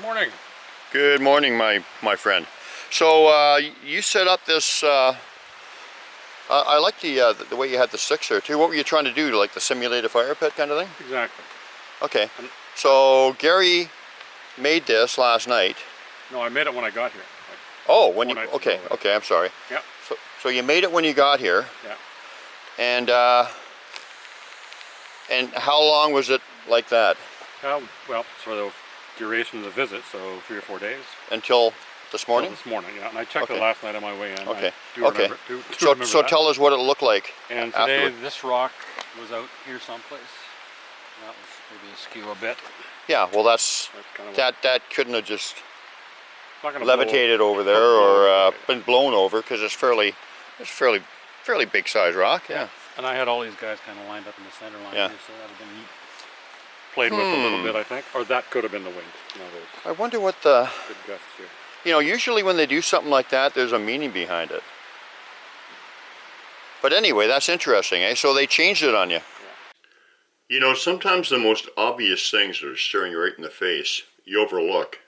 Morning. Good morning, my friend. So you set up this. I like the way you had the sticks there too. What were you trying to do? Like the simulate a fire pit kind of thing? Exactly. Okay. So Gary made this last night. No, I made it when I got here. Like Oh, when 4 you nights okay? ago. Okay, I'm sorry. Yeah. So you made it when you got here. Yeah. And how long was it like that? Well, for the duration of the visit, so 3 or 4 days. Until this morning? Until this morning, yeah. And I checked Okay. it last night on my way in. Okay. I do Okay. remember So that. tell us what it looked like. And today, afterward. this rock was out here someplace. That was maybe askew a bit. Yeah. Well, that's kind of that couldn't have just not gonna levitated over there or been blown over because it's fairly big size rock. Yeah. And I had all these guys kind of lined up in the center line Yeah. here, so that would have been played with a little bit, I think. Or that could have been the wind. You know, I wonder what the good gusts here. You know, usually when they do something like that, there's a meaning behind it. But anyway, that's interesting, eh? So they changed it on you. Yeah. You know, sometimes the most obvious things that are staring you right in the face, you overlook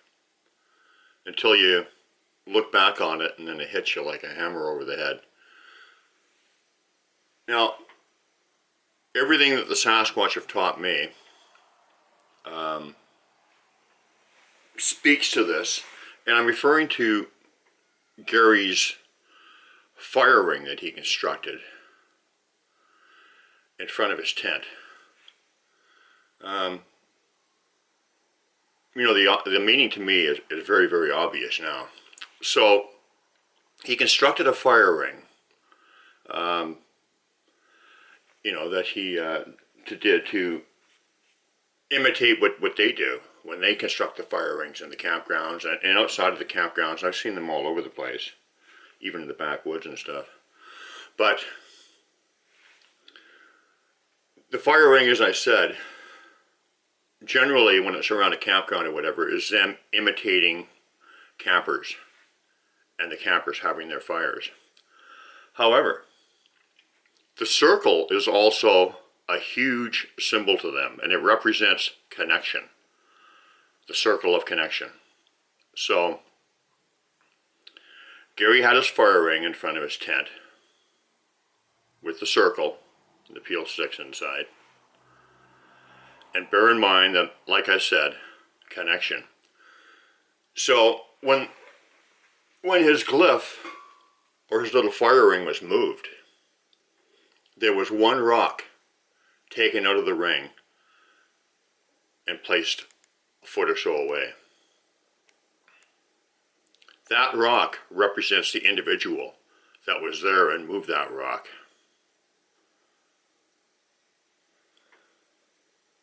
until you look back on it and then it hits you like a hammer over the head. Now, everything that the Sasquatch have taught me speaks to this, and I'm referring to Gary's fire ring that he constructed in front of his tent. You know, the meaning to me is very, very obvious now. So he constructed a fire ring, you know, that he did to imitate what they do when they construct the fire rings in the campgrounds and outside of the campgrounds. I've seen them all over the place, even in the backwoods and stuff. But the fire ring, as I said, generally when it's around a campground or whatever, is them imitating campers and the campers having their fires. However, the circle is also a huge symbol to them, and it represents connection, the circle of connection. So Gary had his fire ring in front of his tent with the circle, the peel sticks inside. And bear in mind that, like I said, connection. So when his glyph or his little fire ring was moved, there was one rock taken out of the ring and placed a foot or so away. That rock represents the individual that was there and moved that rock.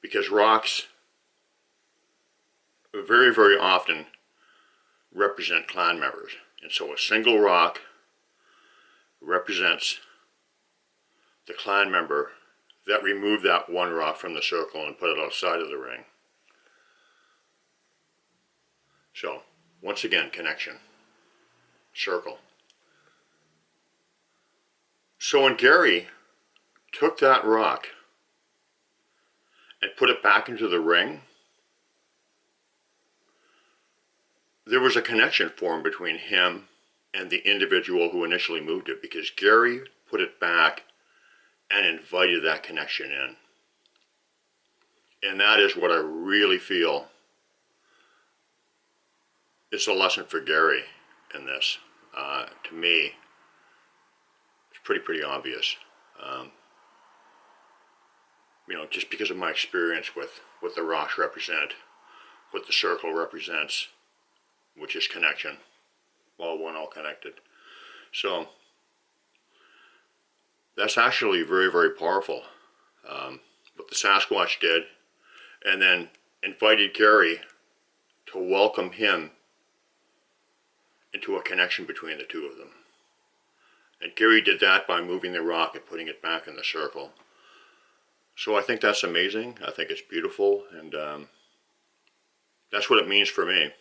Because rocks very, very often represent clan members. And so a single rock represents the clan member that removed that one rock from the circle and put it outside of the ring. So, once again, connection. Circle. So when Gary took that rock and put it back into the ring, there was a connection formed between him and the individual who initially moved it, because Gary put it back and invited that connection in. And that is what I really feel is a lesson for Gary in this. To me, it's pretty obvious. You know, just because of my experience with what the rocks represent, what the circle represents, which is connection, all one, all connected. So that's actually very, very powerful, what the Sasquatch did, and then invited Gary to welcome him into a connection between the two of them. And Gary did that by moving the rock and putting it back in the circle. So I think that's amazing. I think it's beautiful, and that's what it means for me.